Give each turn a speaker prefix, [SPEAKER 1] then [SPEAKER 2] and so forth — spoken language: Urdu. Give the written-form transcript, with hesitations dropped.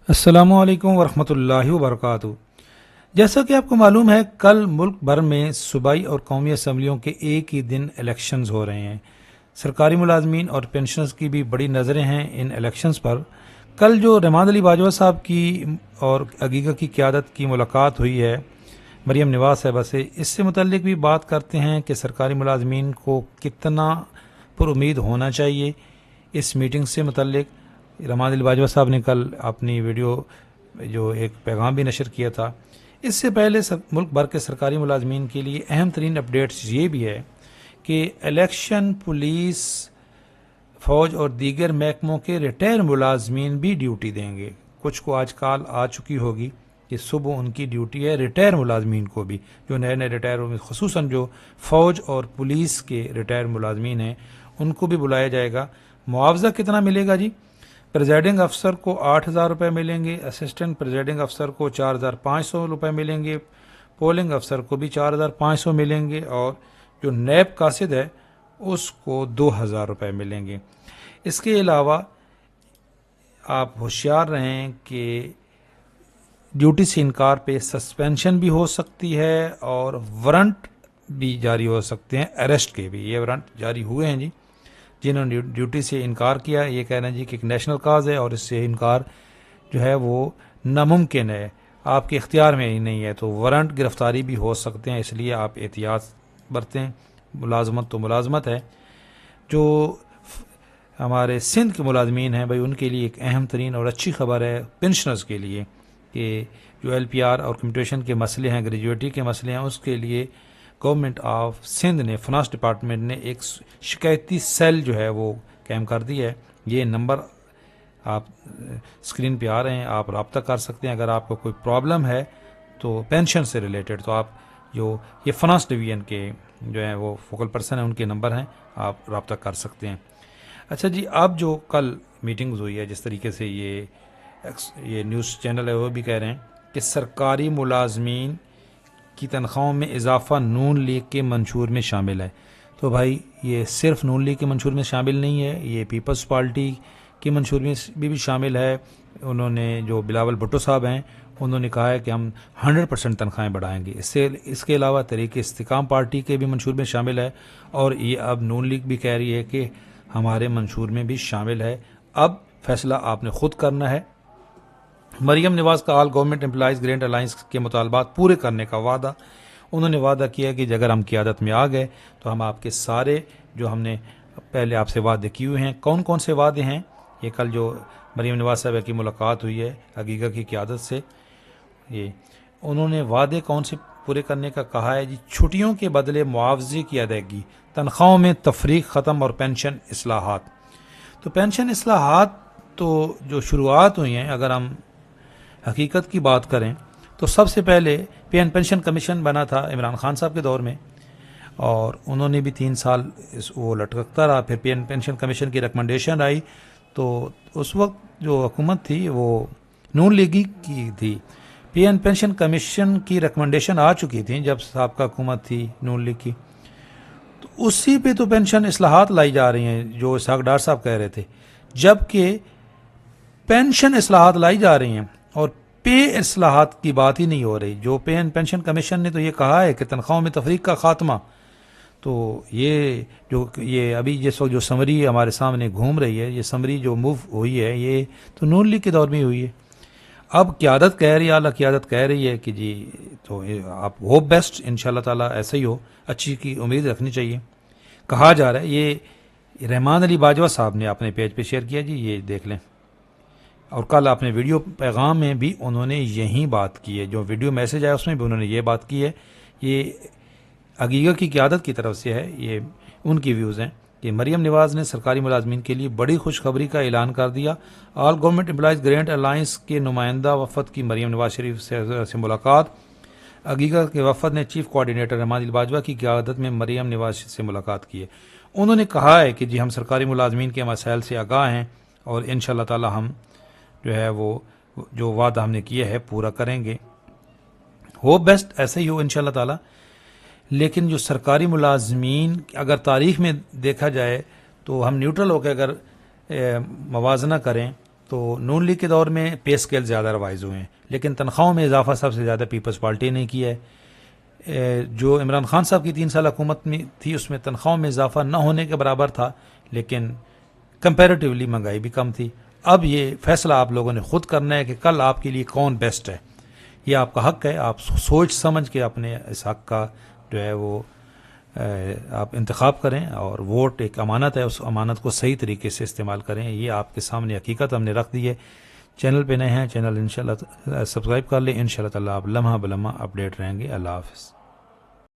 [SPEAKER 1] السلام علیکم ورحمۃ اللہ وبرکاتہ۔ جیسا کہ آپ کو معلوم ہے، کل ملک بھر میں صوبائی اور قومی اسمبلیوں کے ایک ہی دن الیکشنز ہو رہے ہیں۔ سرکاری ملازمین اور پینشنرز کی بھی بڑی نظریں ہیں ان الیکشنز پر۔ کل جو رحمان علی باجوہ صاحب کی اور عقیقہ کی قیادت کی ملاقات ہوئی ہے مریم نواز صاحبہ سے، اس سے متعلق بھی بات کرتے ہیں کہ سرکاری ملازمین کو کتنا پر امید ہونا چاہیے اس میٹنگ سے متعلق۔ رحمان علی باجوہ صاحب نے کل اپنی ویڈیو جو ایک پیغام بھی نشر کیا تھا۔ اس سے پہلے ملک بھر کے سرکاری ملازمین کے لیے اہم ترین اپڈیٹس یہ بھی ہے کہ الیکشن، پولیس، فوج اور دیگر محکموں کے ریٹائر ملازمین بھی ڈیوٹی دیں گے۔ کچھ کو آج کال آ چکی ہوگی کہ صبح ان کی ڈیوٹی ہے ریٹائر ملازمین کو بھی، جو نئے نئے ریٹائر ہوئے، خصوصاً جو فوج اور پولیس کے ریٹائر ملازمین ہیں ان کو بھی بلایا جائے گا۔ معاوضہ کتنا ملے گا جی؟ پریزائڈنگ افسر کو 8,000 روپے ملیں گے، اسسٹنٹ پریزائڈنگ افسر کو 4,500 روپے ملیں گے، پولنگ افسر کو بھی 4,500 ملیں گے، اور جو نیب قاصد ہے اس کو 2,000 روپے ملیں گے۔ اس کے علاوہ آپ ہوشیار رہیں کہ ڈیوٹی سے انکار پہ سسپینشن بھی ہو سکتی ہے اور وارنٹ بھی جاری ہو سکتے ہیں، اریسٹ کے بھی۔ یہ وارنٹ جاری ہوئے ہیں جی، جنہوں نے ڈیوٹی سے انکار کیا۔ یہ کہہ رہے ہیں جی کہ ایک نیشنل کاز ہے اور اس سے انکار جو ہے وہ ناممکن ہے، آپ کے اختیار میں ہی نہیں ہے، تو وارنٹ گرفتاری بھی ہو سکتے ہیں، اس لیے آپ احتیاط برتیں۔ ملازمت تو ملازمت ہے۔ جو ہمارے سندھ کے ملازمین ہیں بھائی، ان کے لیے ایک اہم ترین اور اچھی خبر ہے پینشنرز کے لیے کہ جو ایل پی آر اور کمیوٹیشن کے مسئلے ہیں، گریجویٹی کے مسئلے ہیں، اس کے لیے گورنمنٹ آف سندھ نے، فنانس ڈپارٹمنٹ نے ایک شکایتی سیل جو ہے وہ قائم کر دی ہے۔ یہ نمبر آپ اسکرین پہ آ رہے ہیں، آپ رابطہ کر سکتے ہیں اگر آپ کو کوئی پرابلم ہے تو پینشن سے ریلیٹڈ، تو آپ جو یہ فنانس ڈویژن کے جو ہیں وہ فوکل پرسن ہیں، ان کے نمبر ہیں، آپ رابطہ کر سکتے ہیں۔ اچھا جی، اب جو کل میٹنگز ہوئی ہے، جس طریقے سے یہ نیوز چینل ہے وہ بھی کہہ رہے ہیں کہ سرکاری ملازمین کی تنخواہوں میں اضافہ نون لیگ کے منشور میں شامل ہے۔ تو بھائی یہ صرف نون لیگ کے منشور میں شامل نہیں ہے، یہ پیپلز پارٹی کے منشور میں بھی شامل ہے۔ انہوں نے، جو بلاول بھٹو صاحب ہیں، انہوں نے کہا ہے کہ ہم 100% تنخواہیں بڑھائیں گے۔ اس کے علاوہ تحریک استحکام پارٹی کے بھی منشور میں شامل ہے، اور یہ اب نون لیگ بھی کہہ رہی ہے کہ ہمارے منشور میں بھی شامل ہے۔ اب فیصلہ آپ نے خود کرنا ہے۔ مریم نواز کا آل گورنمنٹ امپلائیز گرینٹ الائنس کے مطالبات پورے کرنے کا وعدہ۔ انہوں نے وعدہ کیا کہ اگر ہم قیادت میں آ گئے تو ہم آپ کے سارے جو ہم نے پہلے آپ سے وعدے کیے ہوئے ہیں، کون کون سے وعدے ہیں؟ یہ کل جو مریم نواز صاحبہ کی ملاقات ہوئی ہے عقیقہ کی قیادت سے، یہ انہوں نے وعدے کون سے پورے کرنے کا کہا ہے جی؟ چھٹیوں کے بدلے معاوضے کی ادائیگی، تنخواہوں میں تفریق ختم، اور پینشن اصلاحات۔ تو پینشن اصلاحات تو جو شروعات ہوئی ہیں، اگر ہم حقیقت کی بات کریں تو سب سے پہلے پینشن کمیشن بنا تھا عمران خان صاحب کے دور میں، اور انہوں نے بھی 3 سال وہ لٹکتا رہا۔ پھر پینشن کمیشن کی ریکمنڈیشن آئی، تو اس وقت جو حکومت تھی وہ نون لیگی کی تھی۔ پینشن کمیشن کی ریکمنڈیشن آ چکی تھی جب سابقہ حکومت تھی نون لیگ کی، تو اسی پہ تو پینشن اصلاحات لائی جا رہی ہیں جو اسحاق ڈار صاحب کہہ رہے تھے، جبکہ پینشن اصلاحات لائی جا رہی ہیں اور پے اصلاحات کی بات ہی نہیں ہو رہی۔ جو پینشن کمیشن نے تو یہ کہا ہے کہ تنخواہوں میں تفریق کا خاتمہ، تو یہ ابھی جس وقت جو سمری ہمارے سامنے گھوم رہی ہے، یہ سمری جو موو ہوئی ہے، یہ تو نون لیگ کے دور میں ہوئی ہے۔ اب قیادت کہہ رہی ہے، اعلیٰ قیادت کہہ رہی ہے کہ جی تو آپ ہوپ بیسٹ، انشاءاللہ تعالیٰ ایسا ہی ہو، اچھی کی امید رکھنی چاہیے۔ کہا جا رہا ہے، یہ رحمان علی باجوہ صاحب نے اپنے پیج پہ شیئر کیا جی، یہ دیکھ لیں، اور کل اپنے ویڈیو پیغام میں بھی انہوں نے یہی بات کی ہے، جو ویڈیو میسج آیا اس میں بھی انہوں نے یہ بات کی ہے۔ یہ عقیقہ کی قیادت کی طرف سے ہے، یہ ان کی ویوز ہیں کہ مریم نواز نے سرکاری ملازمین کے لیے بڑی خوشخبری کا اعلان کر دیا۔ آل گورنمنٹ امپلائیز گرینٹ الائنس کے نمائندہ وفد کی مریم نواز شریف سے ملاقات۔ عقیقہ کے وفد نے چیف کوآرڈینیٹر رحمان علی باجوہ کی قیادت میں مریم نواز سے ملاقات کی ہے۔ انہوں نے کہا ہے کہ جی ہم سرکاری ملازمین کے مسائل سے آگاہ ہیں، اور انشاءاللہ تعالی ہم جو ہے وہ جو وعدہ ہم نے کیا ہے پورا کریں گے۔ ہوپ بیسٹ ایسا ہی ہو انشاءاللہ تعالی۔ لیکن جو سرکاری ملازمین اگر تاریخ میں دیکھا جائے تو ہم نیوٹرل ہو کے اگر موازنہ کریں تو نون لیگ کے دور میں پے اسکیل زیادہ ریوائز ہوئے ہیں، لیکن تنخواہوں میں اضافہ سب سے زیادہ پیپلز پارٹی نے کیا ہے۔ جو عمران خان صاحب کی 3 سال حکومت میں تھی اس میں تنخواہوں میں اضافہ نہ ہونے کے برابر تھا، لیکن کمپیریٹیولی مہنگائی بھی کم تھی۔ اب یہ فیصلہ آپ لوگوں نے خود کرنا ہے کہ کل آپ کے لیے کون بیسٹ ہے۔ یہ آپ کا حق ہے، آپ سوچ سمجھ کے اپنے اس حق کا جو ہے وہ آپ انتخاب کریں، اور ووٹ ایک امانت ہے، اس امانت کو صحیح طریقے سے استعمال کریں۔ یہ آپ کے سامنے حقیقت ہم نے رکھ دی ہے۔ چینل پہ نئے ہیں، چینل انشاءاللہ سبسکرائب کر لیں، انشاءاللہ تعالی آپ لمحہ بلمحہ اپڈیٹ رہیں گے۔ اللہ حافظ۔